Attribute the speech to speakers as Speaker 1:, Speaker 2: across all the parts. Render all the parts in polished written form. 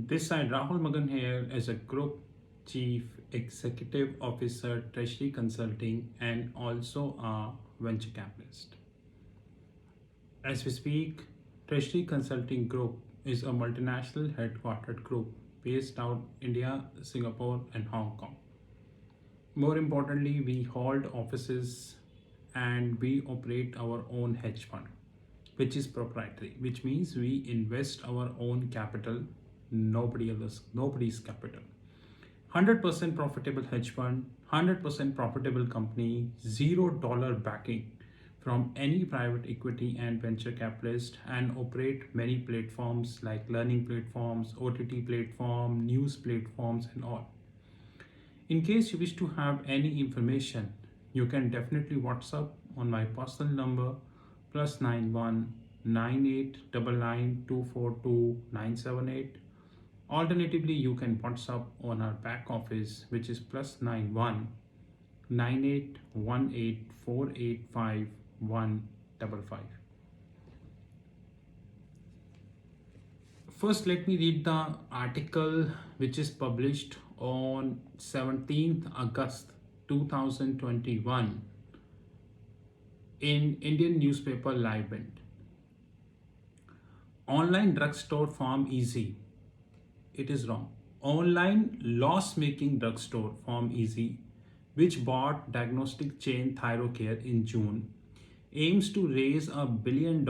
Speaker 1: This side, Rahul Magan here as a Group Chief Executive Officer, Treasury Consulting, and also a venture capitalist. As we speak, Treasury Consulting Group is a multinational headquartered group based out India, Singapore, and Hong Kong. More importantly, we hold offices and we operate our own hedge fund, which is proprietary, which means we invest our own capital, nobody's capital. 100% profitable hedge fund, 100% profitable company, $0 backing from any private equity and venture capitalist, and operate many platforms like learning platforms, OTT platform, news platforms, and all. In case you wish to have any information, you can definitely WhatsApp on my personal number +91 9899242978. Alternatively, you can WhatsApp on our back office, which is +91 9818485155. First, let me read the article which is published on 17th August 2021 in Indian newspaper Live Mint. Online drugstore Farm Easy. It is wrong. Online loss-making drugstore Farm Easy, which bought diagnostic chain Thyrocare in June, aims to raise $1 billion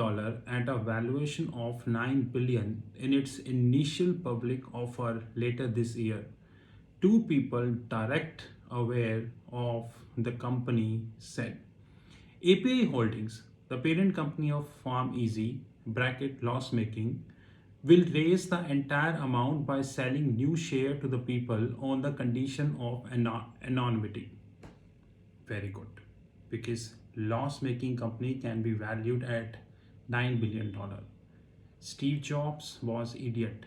Speaker 1: at a valuation of $9 billion in its initial public offer later this year. Two people direct aware of the company said. API Holdings, the parent company of Farm Easy (loss making), will raise the entire amount by selling new share to the people on the condition of anonymity. Very good, because loss-making company can be valued at $9 billion. Steve Jobs was idiot.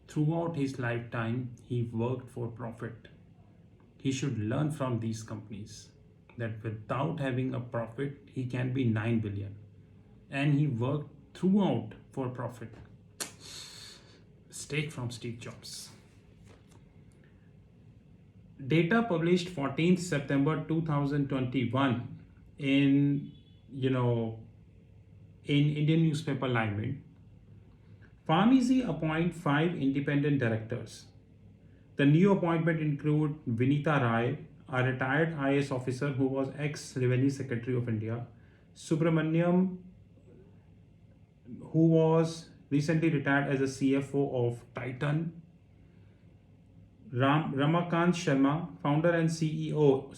Speaker 1: Throughout his lifetime, he worked for profit. He should learn from these companies that without having a profit, he can be 9 billion. And he worked throughout for profit. Take from Steve Jobs. Data published 14th September 2021 in Indian newspaper Live Mint. Farm Easy appoint 5 independent directors. The new appointment include Vinita Rai, a retired IAS officer who was ex-Revenue Secretary of India, Subramaniam, who was recently retired as a CFO of Titan, Ramakant Sharma, founder and COO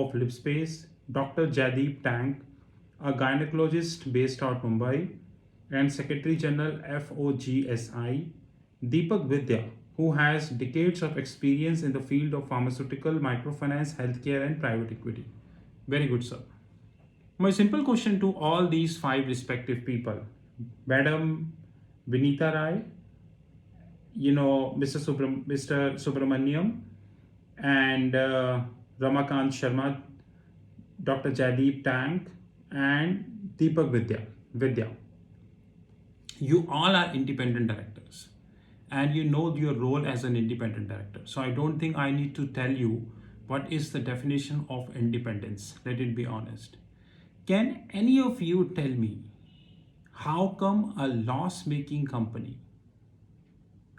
Speaker 1: of Lipspace, Dr. Jaideep Tank, a gynecologist based out of Mumbai, and Secretary General FOGSI, Deepak Vidya, who has decades of experience in the field of pharmaceutical, microfinance, healthcare, and private equity. Very good, sir. My simple question to all these 5 respective people, Madam Vinita Rai, Mr. Subramaniam, and Ramakant Sharma, Dr. Jaideep Tank, and Deepak Vidya. You all are independent directors, and you know your role as an independent director. So I don't think I need to tell you what is the definition of independence. Let it be honest. Can any of you tell me how come a loss-making company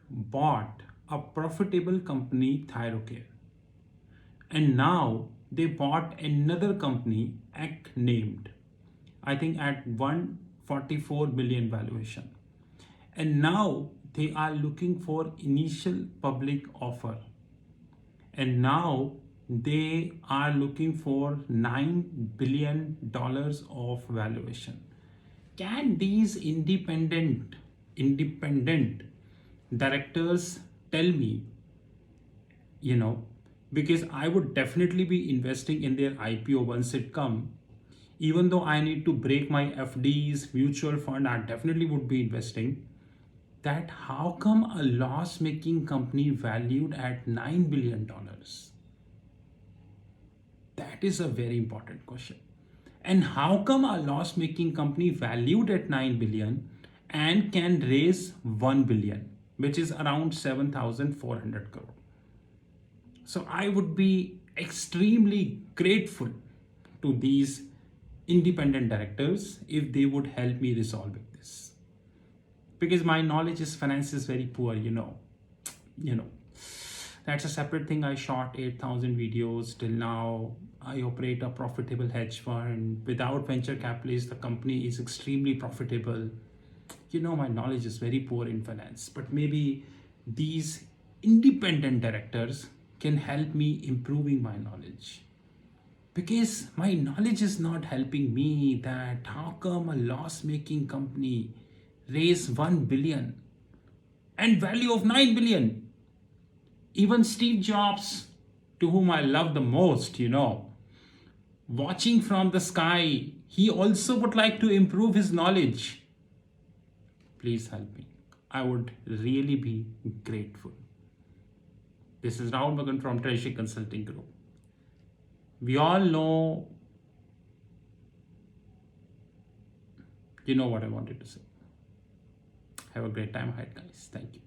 Speaker 1: bought a profitable company, Thyrocare, and now they bought another company, named, I think at 144 million valuation, and now they are looking for initial public offer, and now they are looking for $9 billion of valuation. Can these independent directors tell me, because I would definitely be investing in their IPO once it come, even though I need to break my FDs, mutual fund, I definitely would be investing. That how come a loss-making company valued at $9 billion? That is a very important question. And how come a loss-making company valued at 9 billion and can raise 1 billion? which is around 7,400 crore. So I would be extremely grateful to these independent directors if they would help me resolving this, because my knowledge is finance is very poor, you know that's a separate thing. I shot 8,000 videos till now. I operate a profitable hedge fund. Without venture capitalists, the company is extremely profitable. My knowledge is very poor in finance, but maybe these independent directors can help me improving my knowledge, because my knowledge is not helping me. That how come a loss making company raise 1 billion and value of 9 billion? Even Steve Jobs, to whom I love the most, watching from the sky, he also would like to improve his knowledge. Please help me. I would really be grateful. This is Rahul Magan from Treasury Consulting Group. We all know, what I wanted to say. Have a great time ahead, guys. Thank you.